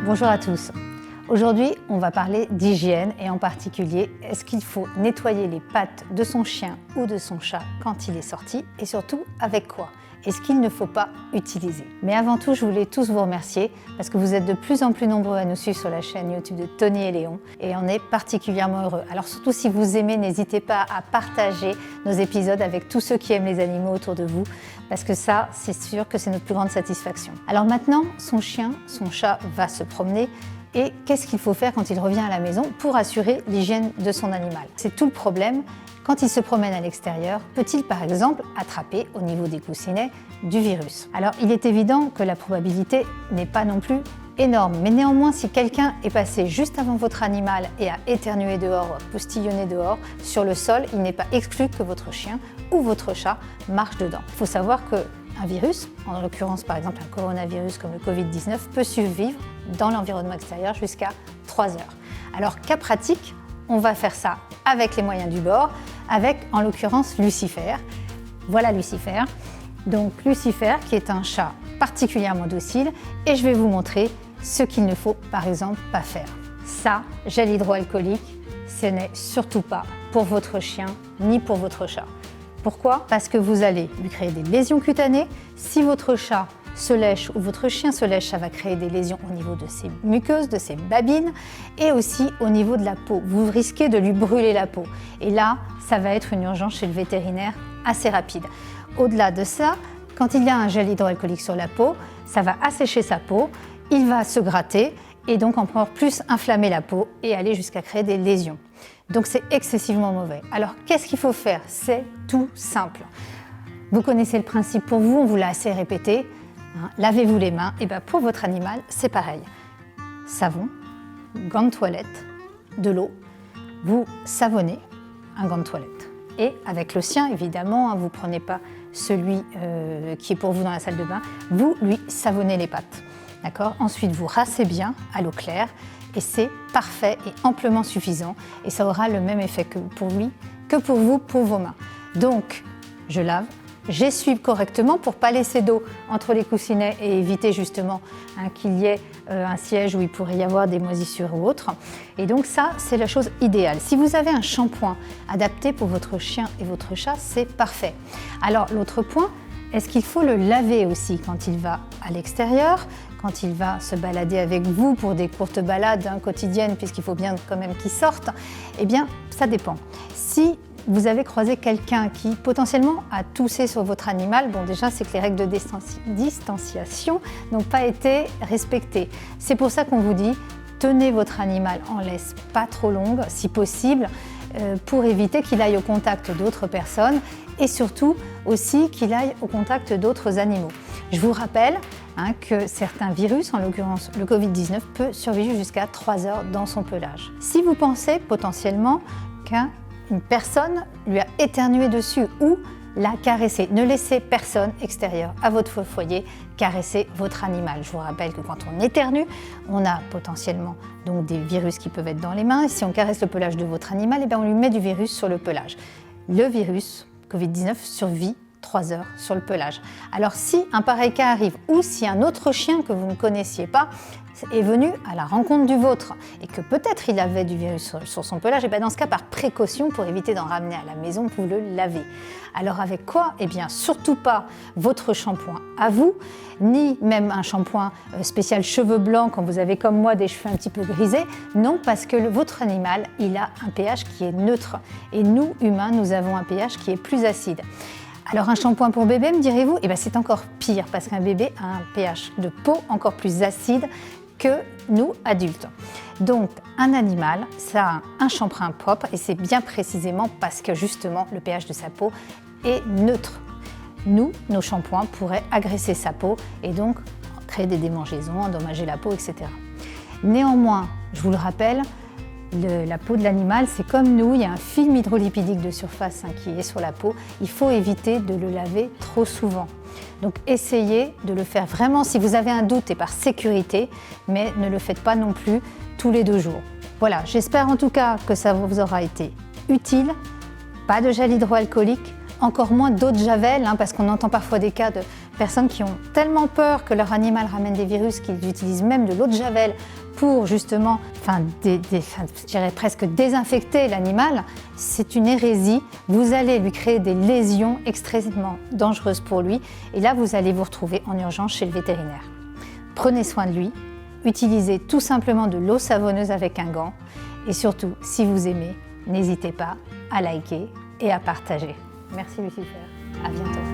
Bonjour à tous. Aujourd'hui, on va parler d'hygiène et en particulier, est-ce qu'il faut nettoyer les pattes de son chien ou de son chat quand il est sorti et surtout avec quoi? Est-ce qu'il ne faut pas utiliser? Mais avant tout, je voulais tous vous remercier parce que vous êtes de plus en plus nombreux à nous suivre sur la chaîne YouTube de Tony et Léon et on est particulièrement heureux. Alors surtout si vous aimez, n'hésitez pas à partager nos épisodes avec tous ceux qui aiment les animaux autour de vous parce que ça, c'est sûr que c'est notre plus grande satisfaction. Alors maintenant, son chien, son chat va se promener. Et qu'est-ce qu'il faut faire quand il revient à la maison pour assurer l'hygiène de son animal? C'est tout le problème. Quand il se promène à l'extérieur, peut-il par exemple attraper au niveau des coussinets du virus? Alors il est évident que la probabilité n'est pas non plus énorme, mais néanmoins si quelqu'un est passé juste avant votre animal et a éternué dehors ou a postillonné dehors sur le sol, il n'est pas exclu que votre chien ou votre chat marche dedans. Il faut savoir qu'un virus, en l'occurrence par exemple un coronavirus comme le Covid-19, peut survivre dans l'environnement extérieur jusqu'à 3 heures. Alors cas pratique, on va faire ça avec les moyens du bord, avec en l'occurrence Lucifer. Voilà Lucifer. Donc Lucifer qui est un chat particulièrement docile et je vais vous montrer ce qu'il ne faut par exemple pas faire. Ça, gel hydroalcoolique, ce n'est surtout pas pour votre chien ni pour votre chat. Pourquoi? Parce que vous allez lui créer des lésions cutanées. Si votre chat se lèche ou votre chien se lèche, ça va créer des lésions au niveau de ses muqueuses, de ses babines et aussi au niveau de la peau. Vous risquez de lui brûler la peau. Et là, ça va être une urgence chez le vétérinaire assez rapide. Au-delà de ça, quand il y a un gel hydroalcoolique sur la peau, ça va assécher sa peau, il va se gratter et donc encore plus inflammer la peau et aller jusqu'à créer des lésions. Donc c'est excessivement mauvais. Alors qu'est-ce qu'il faut faire? C'est tout simple. Vous connaissez le principe pour vous, on vous l'a assez répété. Lavez-vous les mains, et bien pour votre animal, c'est pareil. Savon, gants de toilette, de l'eau, vous savonnez un gant de toilette. Et avec le sien, évidemment, vous ne prenez pas celui qui est pour vous dans la salle de bain, vous lui savonnez les pattes. D'accord? Ensuite, vous rincez bien à l'eau claire et c'est parfait et amplement suffisant. Et ça aura le même effet que pour lui, que pour vous, pour vos mains. Donc, je lave. J'essuie correctement pour ne pas laisser d'eau entre les coussinets et éviter justement qu'il y ait un siège où il pourrait y avoir des moisissures ou autres. Et donc ça, c'est la chose idéale. Si vous avez un shampoing adapté pour votre chien et votre chat, c'est parfait. Alors l'autre point, est-ce qu'il faut le laver aussi quand il va à l'extérieur, quand il va se balader avec vous pour des courtes balades quotidiennes, puisqu'il faut bien quand même qu'il sorte? Eh bien, ça dépend. Si vous avez croisé quelqu'un qui potentiellement a toussé sur votre animal, bon déjà c'est que les règles de distanciation n'ont pas été respectées. C'est pour ça qu'on vous dit, tenez votre animal en laisse pas trop longue, si possible, pour éviter qu'il aille au contact d'autres personnes et surtout aussi qu'il aille au contact d'autres animaux. Je vous rappelle que certains virus, en l'occurrence le Covid-19, peut survivre jusqu'à 3 heures dans son pelage. Si vous pensez potentiellement qu'une personne lui a éternué dessus ou l'a caressé, ne laissez personne extérieur à votre foyer caresser votre animal. Je vous rappelle que quand on éternue, on a potentiellement donc des virus qui peuvent être dans les mains et si on caresse le pelage de votre animal, on lui met du virus sur le pelage. Le virus Covid-19 survit 3 heures sur le pelage. Alors si un pareil cas arrive ou si un autre chien que vous ne connaissiez pas est venu à la rencontre du vôtre et que peut-être il avait du virus sur son pelage, et bien dans ce cas, par précaution, pour éviter d'en ramener à la maison, vous le lavez. Alors avec quoi? Eh bien surtout pas votre shampoing à vous, ni même un shampoing spécial cheveux blancs quand vous avez comme moi des cheveux un petit peu grisés. Non, parce que votre animal, il a un pH qui est neutre et nous, humains, nous avons un pH qui est plus acide. Alors un shampoing pour bébé, me direz-vous? Eh bien c'est encore pire parce qu'un bébé a un pH de peau encore plus acide que nous, adultes. Donc un animal, ça a un shampoing propre et c'est bien précisément parce que justement le pH de sa peau est neutre. Nous, nos shampoings pourraient agresser sa peau et donc créer des démangeaisons, endommager la peau, etc. Néanmoins, je vous le rappelle, la peau de l'animal, c'est comme nous, il y a un film hydrolipidique de surface qui est sur la peau. Il faut éviter de le laver trop souvent. Donc essayez de le faire vraiment si vous avez un doute et par sécurité, mais ne le faites pas non plus tous les 2 jours. Voilà, j'espère en tout cas que ça vous aura été utile. Pas de gel hydroalcoolique, encore moins d'eau de javel, parce qu'on entend parfois des cas de personnes qui ont tellement peur que leur animal ramène des virus qu'ils utilisent même de l'eau de javel pour justement, je dirais presque désinfecter l'animal, c'est une hérésie. Vous allez lui créer des lésions extrêmement dangereuses pour lui et là vous allez vous retrouver en urgence chez le vétérinaire. Prenez soin de lui, utilisez tout simplement de l'eau savonneuse avec un gant et surtout, si vous aimez, n'hésitez pas à liker et à partager. Merci Lucifer, à bientôt.